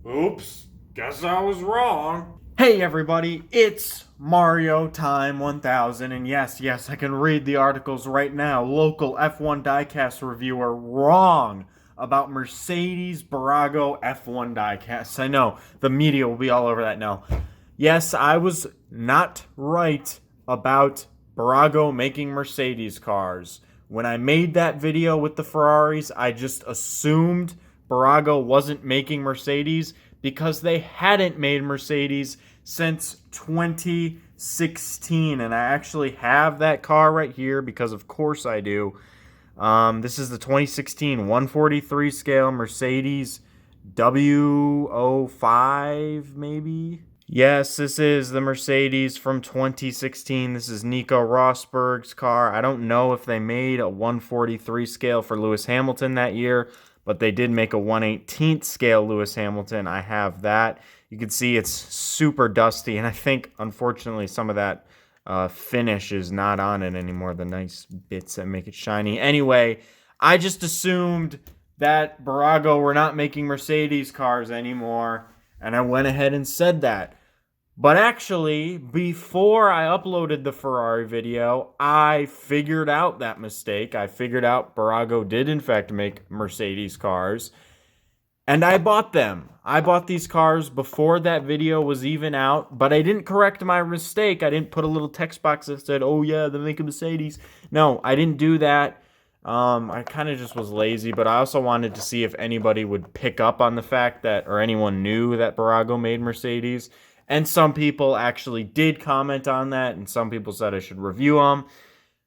Oops, guess I was wrong. Hey everybody, it's Mario Time 1000, and yes, I can read the articles right now. Local F1 Diecast reviewer wrong about Mercedes Bburago F1 Diecast. I know, the media will be all over that now. Yes, I was not right about Bburago making Mercedes cars. When I made that video with the Ferraris, I just assumed Bburago wasn't making Mercedes because they hadn't made Mercedes since 2016. And I actually have that car right here because, of course, I do. This is the 2016 143 scale Mercedes W05, maybe? Yes, this is the Mercedes from 2016. This is Nico Rosberg's car. I don't know if they made a 143 scale for Lewis Hamilton that year, but they did make a 1/18th scale Lewis Hamilton. I have that. You can see it's super dusty, and I think, unfortunately, some of that finish is not on it anymore, the nice bits that make it shiny. Anyway, I just assumed that Bburago were not making Mercedes cars anymore, and I went ahead and said that. But actually, before I uploaded the Ferrari video, I figured out that mistake. I figured out Bburago did, in fact, make Mercedes cars. And I bought them. I bought these cars before that video was even out. But I didn't correct my mistake. I didn't put a little text box that said, oh yeah, they're making Mercedes. No, I didn't do that. I kind of just was lazy. But I also wanted to see if anybody would pick up on the fact that, or anyone knew that Bburago made Mercedes. And some people actually did comment on that, and some people said I should review them.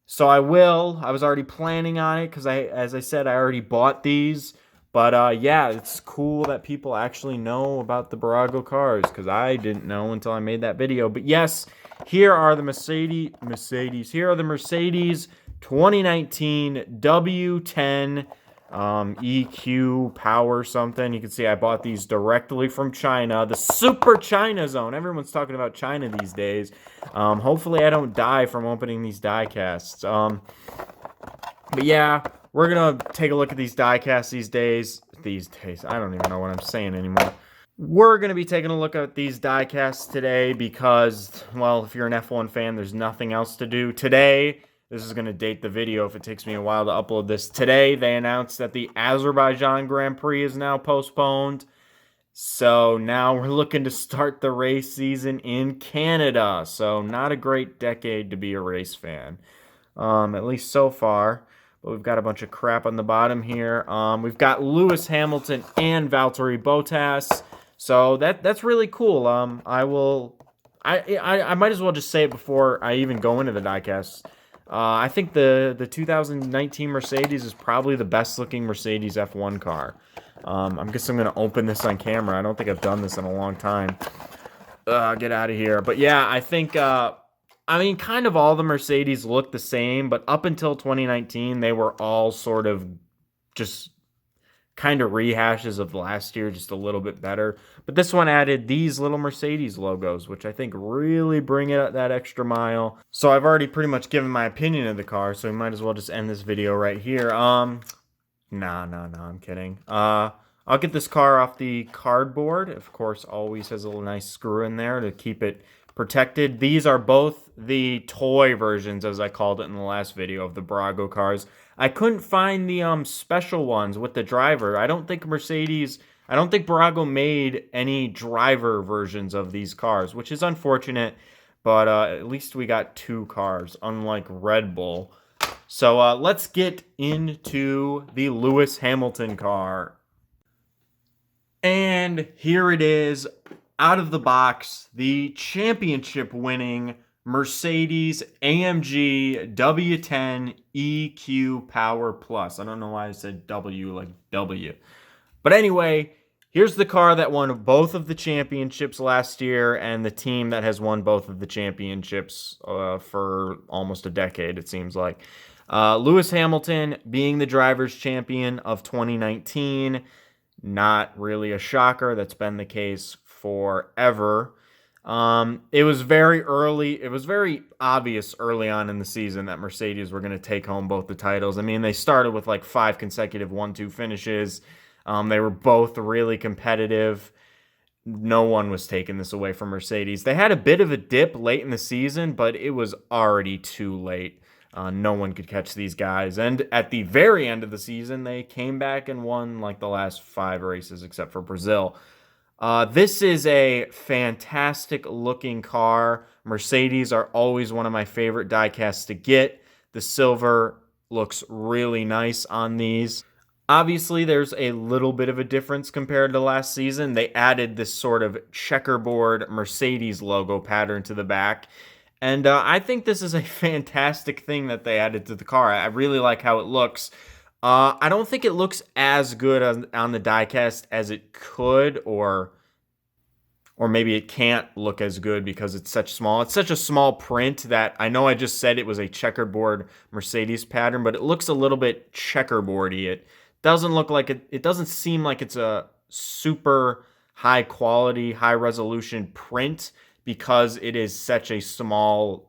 So I will. I was already planning on it because, as I said, I already bought these. But yeah, it's cool that people actually know about the Bburago cars because I didn't know until I made that video. But yes, here are the Mercedes. Here are the Mercedes 2019 W10 EQ power something. You can see I bought these directly from China, the super China zone. Everyone's talking about China these days. Hopefully I don't die from opening these diecasts. But yeah, we're gonna take a look at these diecasts these days. I don't even know what I'm saying anymore. We're going to be taking a look at these diecasts today because, well, if you're an F1 fan, there's nothing else to do. Today, this is going to date the video if it takes me a while to upload this. Today, they announced that the Azerbaijan Grand Prix is now postponed. So now we're looking to start the race season in Canada. So not a great decade to be a race fan, at least so far. But we've got a bunch of crap on the bottom here. We've got Lewis Hamilton and Valtteri Bottas. So that's really cool. I might as well just say it before I even go into the diecast. I think the 2019 Mercedes is probably the best looking Mercedes F1 car. I guess I'm going to open this on camera. I don't think I've done this in a long time. Get out of here. But yeah, I think, kind of all the Mercedes look the same, but up until 2019, they were all sort of just kind of rehashes of last year, just a little bit better. But this one added these little Mercedes logos, which I think really bring it that extra mile. So I've already pretty much given my opinion of the car, so we might as well just end this video right here. No, I'm kidding. I'll get this car off the cardboard. Of course, always has a little nice screw in there to keep it protected. These are both the toy versions, as I called it in the last video, of the Bburago cars. I couldn't find the special ones with the driver. I don't think Bburago made any driver versions of these cars, which is unfortunate, but at least we got two cars, unlike Red Bull. So let's get into the Lewis Hamilton car. And here it is, out of the box, the championship-winning Mercedes AMG W10 EQ Power Plus. I don't know why I said W like W. But anyway, here's the car that won both of the championships last year and the team that has won both of the championships for almost a decade, it seems like. Lewis Hamilton being the driver's champion of 2019. Not really a shocker. That's been the case forever. It was very early. It was very obvious early on in the season that Mercedes were going to take home both the titles. I mean, they started with like 5 consecutive 1-2 finishes. They were both really competitive. no one was taking this away from Mercedes. They had a bit of a dip late in the season, but it was already too late. No one could catch these guys. And at the very end of the season, they came back and won like the last 5 races, except for Brazil. This is a fantastic looking car. Mercedes are always one of my favorite diecasts to get. The silver looks really nice on these. Obviously, there's a little bit of a difference compared to last season. They added this sort of checkerboard Mercedes logo pattern to the back. And I think this is a fantastic thing that they added to the car. I really like how it looks. I don't think it looks as good on the diecast as it could, or maybe it can't look as good because it's such small. It's such a small print that I know I just said it was a checkerboard Mercedes pattern, but it looks a little bit checkerboardy. It doesn't look like it doesn't seem like it's a super high quality, high resolution print because it is such a small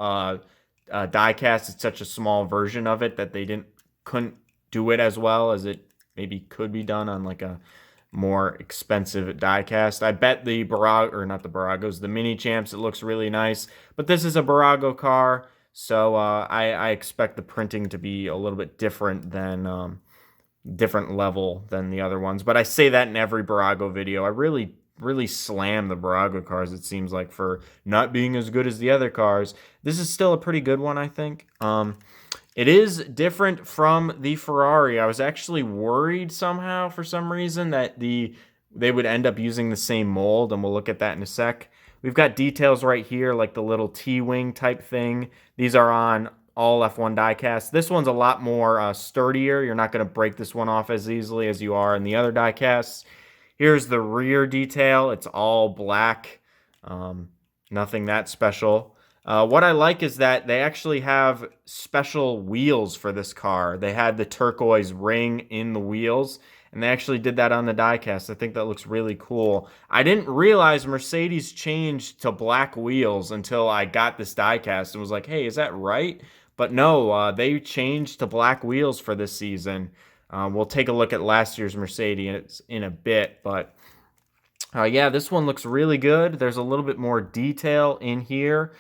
diecast. It's such a small version of it that they couldn't do it as well as it maybe could be done on like a more expensive diecast. I bet the Bburago, or not the Bburagos, the Mini Champs, it looks really nice. But this is a Bburago car, so I expect the printing to be a little bit different than different level than the other ones. But I say that in every Bburago video. I really slam the Bburago cars, it seems like, for not being as good as the other cars. This is still a pretty good one, I think. It is different from the Ferrari. I was actually worried somehow for some reason that they would end up using the same mold, and we'll look at that in a sec. We've got details right here, like the little T-wing type thing. These are on all F1 diecasts. This one's a lot more sturdier. You're not going to break this one off as easily as you are in the other diecasts. Here's the rear detail. It's all black. Nothing that special. What I like is that they actually have special wheels for this car. They had the turquoise ring in the wheels, and they actually did that on the diecast. I think that looks really cool. I didn't realize Mercedes changed to black wheels until I got this diecast and was like, hey, is that right? But no, they changed to black wheels for this season. We'll take a look at last year's Mercedes in a bit, but yeah, this one looks really good. There's a little bit more detail in here.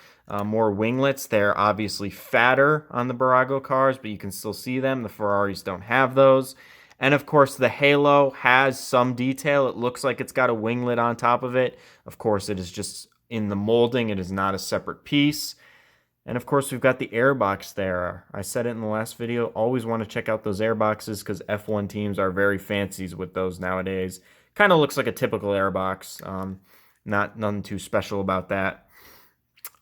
More winglets. They're obviously fatter on the Bburago cars, but you can still see them. The Ferraris don't have those. And of course, the halo has some detail. It looks like it's got a winglet on top of it. Of course, it is just in the molding. It is not a separate piece. And of course, we've got the airbox there. I said it in the last video. Always want to check out those airboxes because F1 teams are very fancy with those nowadays. Kind of looks like a typical airbox. Nothing too special about that.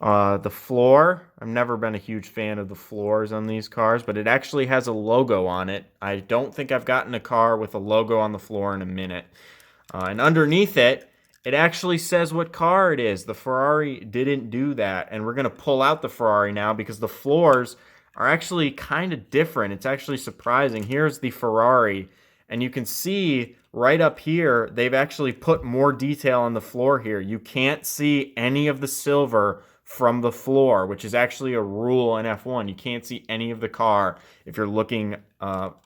The floor, I've never been a huge fan of the floors on these cars, but it actually has a logo on it. I don't think I've gotten a car with a logo on the floor in a minute. And underneath it, it actually says what car it is. The Ferrari didn't do that, and we're going to pull out the Ferrari now because the floors are actually kind of different. It's actually surprising. Here's the Ferrari, and you can see right up here, they've actually put more detail on the floor here. You can't see any of the silver from the floor, which is actually a rule in F1. You can't see any of the car if you're looking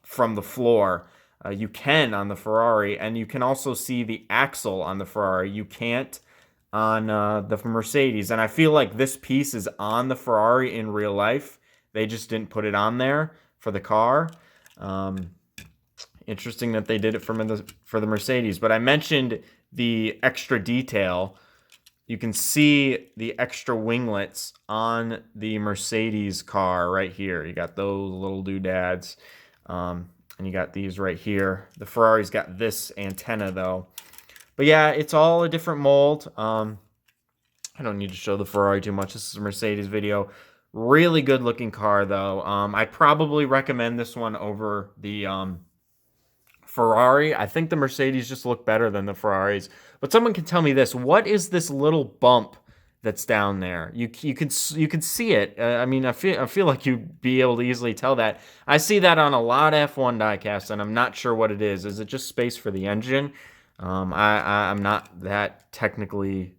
from the floor. You can on the Ferrari, and you can also see the axle on the Ferrari. You can't on the Mercedes, and I feel like this piece is on the Ferrari in real life. They just didn't put it on there for the car. Interesting that they did it for the Mercedes, but I mentioned the extra detail. You can see the extra winglets on the Mercedes car right here. You got those little doodads. And you got these right here. The Ferrari's got this antenna, though. But yeah, it's all a different mold. I don't need to show the Ferrari too much. This is a Mercedes video. Really good-looking car, though. I'd probably recommend this one over the Ferrari. I think the Mercedes just look better than the Ferraris. But someone can tell me this. What is this little bump that's down there? You can see it. I mean, I feel like you'd be able to easily tell that. I see that on a lot of F1 diecasts, and I'm not sure what it is. Is it just space for the engine? I'm not that technically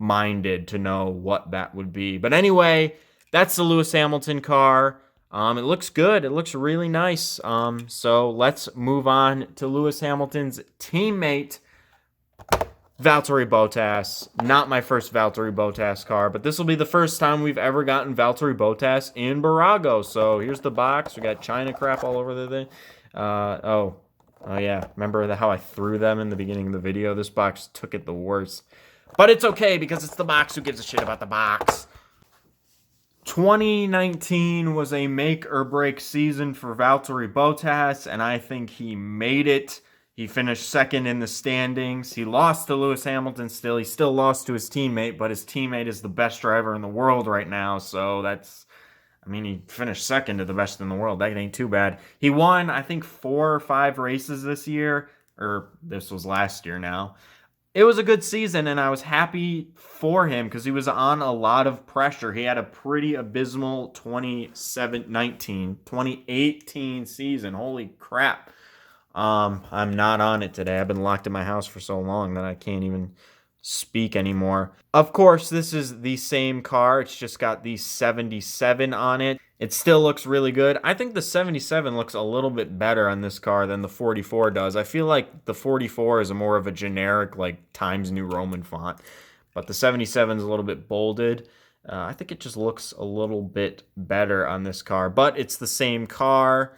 minded to know what that would be. But anyway, that's the Lewis Hamilton car. It looks good. It looks really nice. So let's move on to Lewis Hamilton's teammate, Valtteri Bottas. Not my first Valtteri Bottas car, but this will be the first time we've ever gotten Valtteri Bottas in Bburago. So here's the box. We got China crap all over the thing. Oh yeah. Remember how I threw them in the beginning of the video? This box took it the worst. But it's okay because it's the box. Who gives a shit about the box? 2019 was a make or break season for Valtteri Bottas, and I think he made it. He finished second in the standings. He lost to Lewis Hamilton still. He still lost to his teammate, but his teammate is the best driver in the world right now. So that's, I mean, he finished second to the best in the world. That ain't too bad. He won, I think, 4 or 5 races this year, or this was last year now. It was a good season, and I was happy for him because he was on a lot of pressure. He had a pretty abysmal 2018 season. Holy crap. I'm not on it today. I've been locked in my house for so long that I can't even speak anymore. Of course, this is the same car. It's just got the 77 on it. It still looks really good. I think the 77 looks a little bit better on this car than the 44 does. I feel like the 44 is more of a generic, like, Times New Roman font. But the 77 is a little bit bolded. I think it just looks a little bit better on this car. But it's the same car.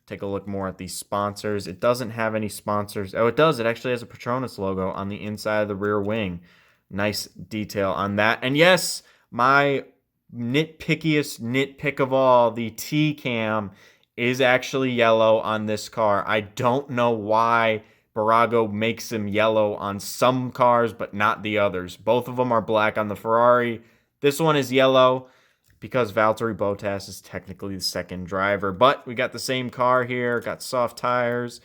Take a look more at these sponsors. It doesn't have any sponsors. Oh, it does. It actually has a Petronas logo on the inside of the rear wing. Nice detail on that. And yes, my nitpickiest nitpick of all, the T-cam is actually yellow on this car. I don't know why Bburago makes them yellow on some cars, but not the others. Both of them are black on the Ferrari. This one is yellow because Valtteri Bottas is technically the second driver. But we got the same car here, got soft tires.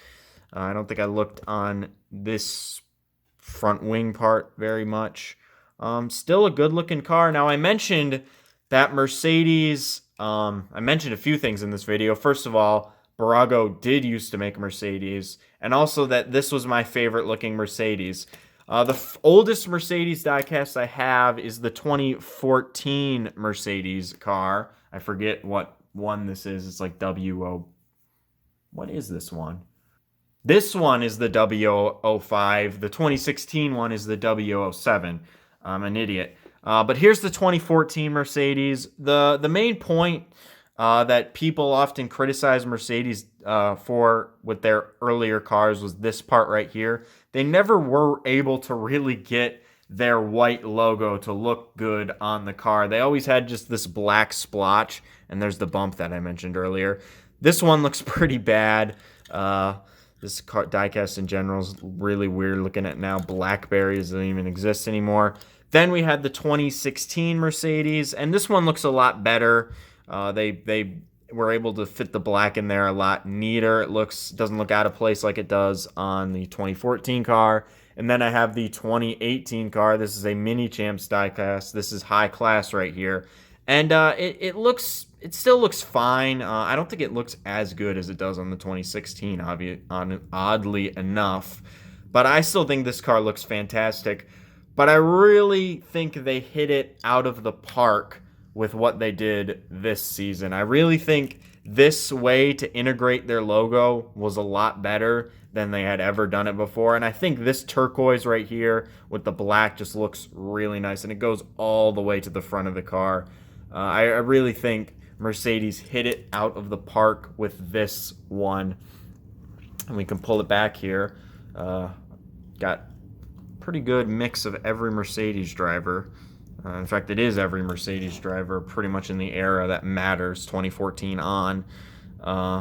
I don't think I looked on this front wing part very much. Still a good-looking car. Now, I mentioned that Mercedes, I mentioned a few things in this video. First of all, Bburago did used to make Mercedes, and also that this was my favorite-looking Mercedes. The oldest Mercedes diecast I have is the 2014 Mercedes car. I forget what one this is. It's like W10. What is this one? This one is the W05. The 2016 one is the W07. I'm an idiot. But here's the 2014 Mercedes. The main point that people often criticize Mercedes for with their earlier cars was this part right here. They never were able to really get their white logo to look good on the car. They always had just this black splotch, and there's the bump that I mentioned earlier. This one looks pretty bad. This car diecast in general is really weird looking at now. Blackberries don't even exist anymore. Then we had the 2016 Mercedes, and this one looks a lot better. They were able to fit the black in there a lot neater. It doesn't look out of place like it does on the 2014 car. And then I have the 2018 car. This is a Mini Champs diecast. This is high class right here. And it still looks fine. I don't think it looks as good as it does on the 2016, oddly enough. But I still think this car looks fantastic. But I really think they hit it out of the park with what they did this season. I really think this way to integrate their logo was a lot better than they had ever done it before. And I think this turquoise right here with the black just looks really nice. And it goes all the way to the front of the car. I really think Mercedes hit it out of the park with this one. And we can pull it back here. Got pretty good mix of every Mercedes driver. In fact, it is every Mercedes driver pretty much in the era that matters, 2014 on.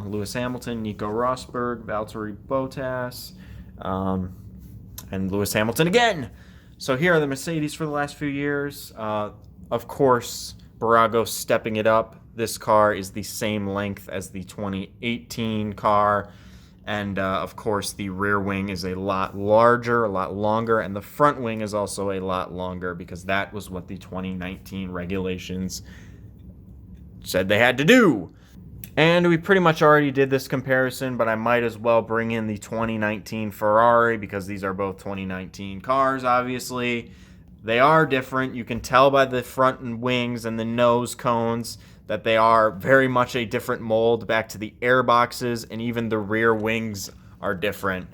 Lewis Hamilton, Nico Rosberg, Valtteri Bottas, and Lewis Hamilton again. So here are the Mercedes for the last few years. Of course, Bburago stepping it up. This car is the same length as the 2018 car. And, of course, the rear wing is a lot larger, a lot longer, and the front wing is also a lot longer because that was what the 2019 regulations said they had to do. And we pretty much already did this comparison, but I might as well bring in the 2019 Ferrari because these are both 2019 cars, obviously. They are different. You can tell by the front and wings and the nose cones that they are very much a different mold back to the air boxes, and even the rear wings are different.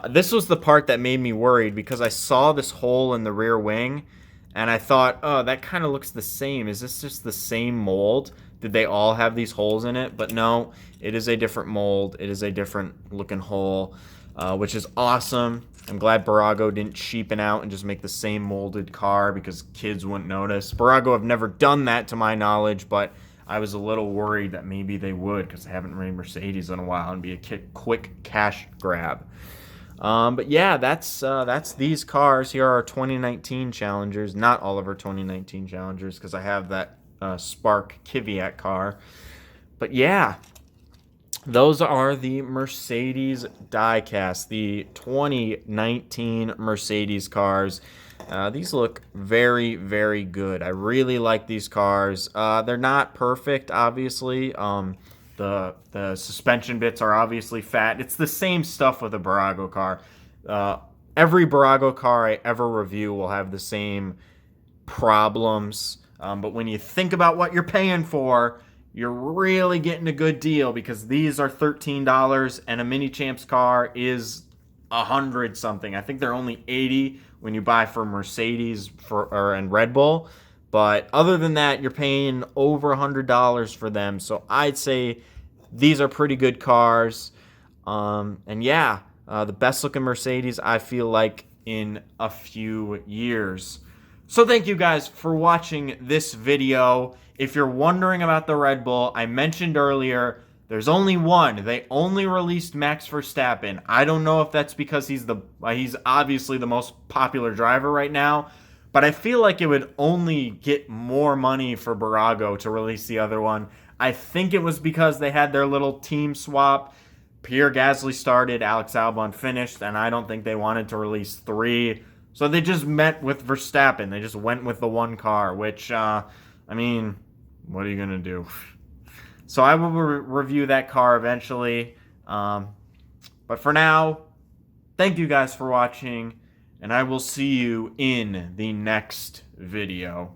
This was the part that made me worried because I saw this hole in the rear wing, and I thought, oh, that kind of looks the same. Is this just the same mold? Did they all have these holes in it? But no, it is a different mold. It is a different looking hole, which is awesome. I'm glad Bburago didn't cheapen out and just make the same molded car because kids wouldn't notice. Bburago have never done that to my knowledge, but I was a little worried that maybe they would because I haven't ridden Mercedes in a while and be a quick cash grab. But yeah, that's these cars. Here are our 2019 Challengers. Not all of our 2019 Challengers because I have that Spark Kvyat car. But yeah, those are the Mercedes Diecast, the 2019 Mercedes cars. These look very, very good. I really like these cars. They're not perfect, obviously. The suspension bits are obviously fat. It's the same stuff with a Bburago car. Every Bburago car I ever review will have the same problems. But when you think about what you're paying for, you're really getting a good deal because these are $13 and a Mini Champs car is $100 something. I think they're only $80 when you buy for Mercedes and Red Bull. But other than that, you're paying over $100 for them. So I'd say these are pretty good cars. And yeah, the best looking Mercedes I feel like in a few years. So thank you guys for watching this video. If you're wondering about the Red Bull, I mentioned earlier, there's only one. They only released Max Verstappen. I don't know if that's because he's obviously the most popular driver right now, but I feel like it would only get more money for Bburago to release the other one. I think it was because they had their little team swap. Pierre Gasly started, Alex Albon finished, and I don't think they wanted to release 3. So they just met with Verstappen. They just went with the one car, which, I mean, what are you going to do? So I will review that car eventually. But for now, thank you guys for watching, and I will see you in the next video.